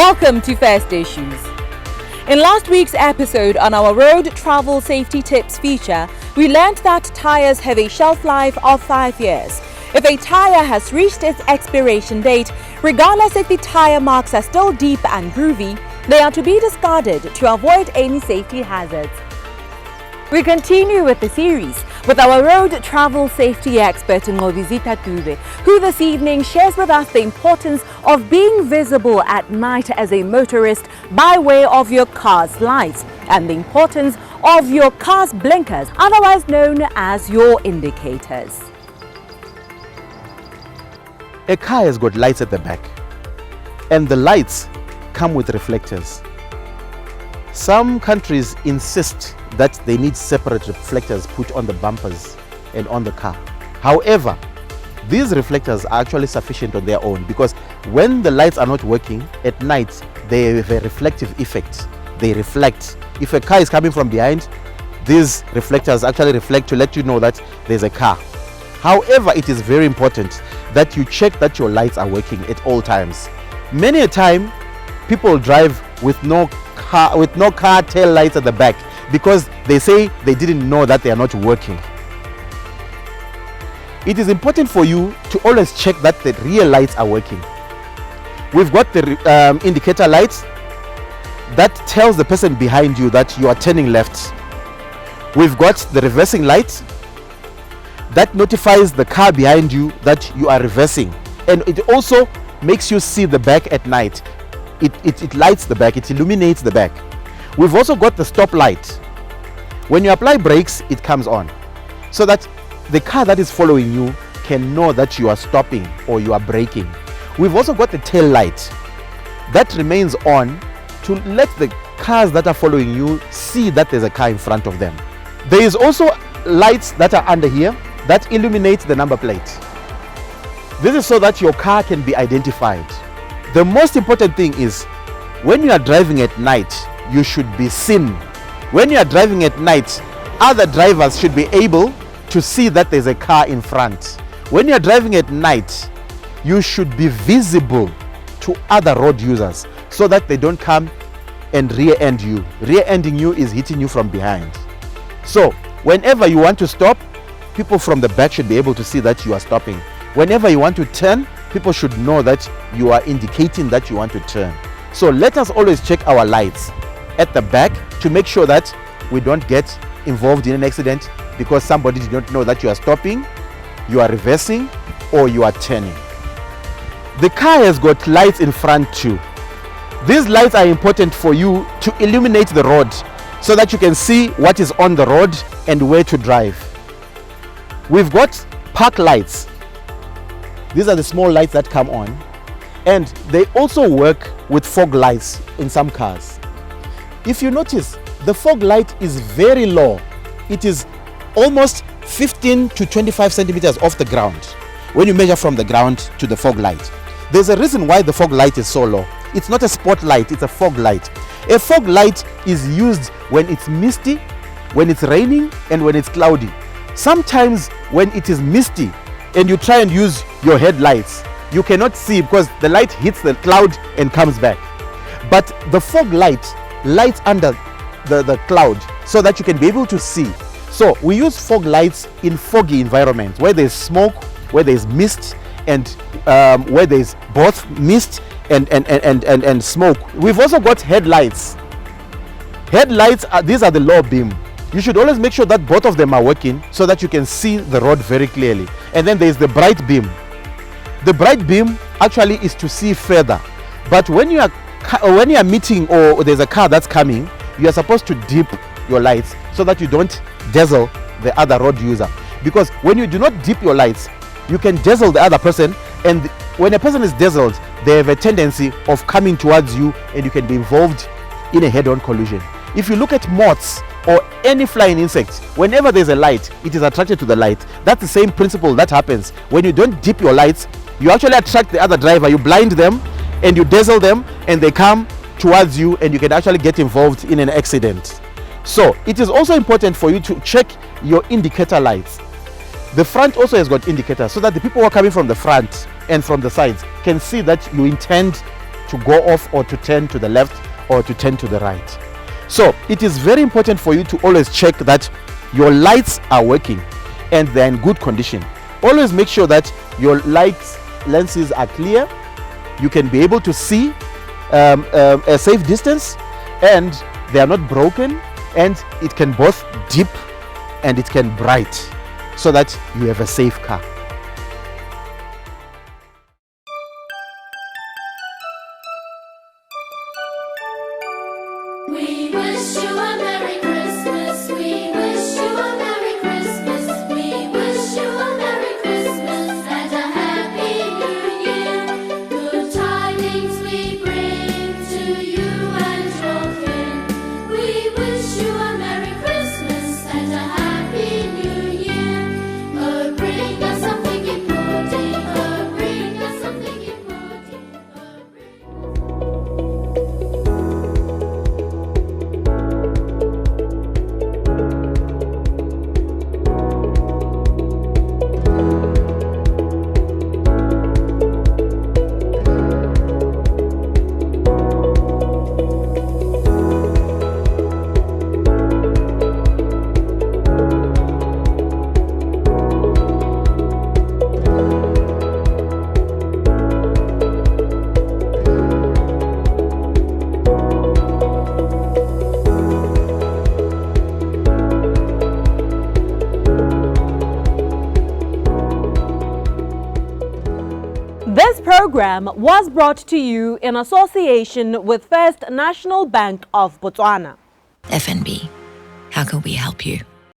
Welcome to Fair Stations. In last week's episode on our Road Travel Safety Tips feature, we learned that tyres have a shelf life of 5 years. If a tyre has reached its expiration date, regardless if the tyre marks are still deep and groovy, they are to be discarded to avoid any safety hazards. We continue with the series with our road travel safety expert Nqobizitha Dube, who this evening shares with us the importance of being visible at night as a motorist by way of your car's lights and the importance of your car's blinkers, otherwise known as your indicators. A car has got lights at the back, and the lights come with reflectors. Some countries insist that they need separate reflectors put on the bumpers and on the car. However, these reflectors are actually sufficient on their own, because when the lights are not working at night, they have a reflective effect. They reflect. If a car is coming from behind, these reflectors actually reflect to let you know that there's a car. However, it is very important that you check that your lights are working at all times. Many a time, people drive with no car tail lights at the back because they say they didn't know that they are not working. It is important for you to always check that the rear lights are working. We've got the indicator lights that tells the person behind you that you are turning left. We've got the reversing light that notifies the car behind you that you are reversing, and it also makes you see the back at night. It lights the back, it illuminates the back. We've also got the stop light. When you apply brakes, it comes on, so that the car that is following you can know that you are stopping or you are braking. We've also got the tail light that remains on to let the cars that are following you see that there's a car in front of them. There is also lights that are under here that illuminate the number plate. This is so that your car can be identified. The most important thing is, when you are driving at night, you should be seen. When you are driving at night, other drivers should be able to see that there's a car in front. When you are driving at night, you should be visible to other road users so that they don't come and rear-end you. Rear-ending you is hitting you from behind. So, whenever you want to stop, people from the back should be able to see that you are stopping. Whenever you want to turn, people should know that you are indicating that you want to turn. So let us always check our lights at the back to make sure that we don't get involved in an accident because somebody did not know that you are stopping, you are reversing, or you are turning. The car has got lights in front too. These lights are important for you to illuminate the road so that you can see what is on the road and where to drive. We've got park lights. These are the small lights that come on, and they also work with fog lights in some cars. If you notice, the fog light is very low. It is almost 15 to 25 centimeters off the ground when you measure from the ground to the fog light. There's a reason why the fog light is so low. It's not a spotlight, it's a fog light. A fog light is used when it's misty, when it's raining, and when it's cloudy. Sometimes when it is misty and you try and use your headlights, you cannot see because the light hits the cloud and comes back. But the fog light lights under the cloud so that you can be able to see. So we use fog lights in foggy environments where there's smoke, where there's mist, and where there's both mist and smoke. We've also got headlights. Headlights, these are the low beam. You should always make sure that both of them are working so that you can see the road very clearly. And then there's the bright beam. The bright beam actually is to see further. But when you are meeting or there's a car that's coming, you are supposed to dip your lights so that you don't dazzle the other road user. Because when you do not dip your lights, you can dazzle the other person, and when a person is dazzled, they have a tendency of coming towards you and you can be involved in a head-on collision. If you look at moths or any flying insect, whenever there's a light, it is attracted to the light. That's the same principle that happens. When you don't dip your lights, you actually attract the other driver. You blind them and you dazzle them, and they come towards you, and you can actually get involved in an accident. So it is also important for you to check your indicator lights. The front also has got indicators so that the people who are coming from the front and from the sides can see that you intend to go off or to turn to the left or to turn to the right. So it is very important for you to always check that your lights are working and they're in good condition. Always make sure that your lights lenses are clear, you can be able to see a safe distance, and they are not broken, and it can both dip and it can bright, so that you have a safe car. We wish you a Merry Christmas. We wish you a Merry Christmas. We wish you a Merry Christmas and a Happy New Year. Good tidings we bring to you and your kin. We wish you a Merry Christmas and a Happy New Year. Oh, bring us something important. Oh, bring us something important. Oh, bring... This program was brought to you in association with First National Bank of Botswana. FNB, how can we help you?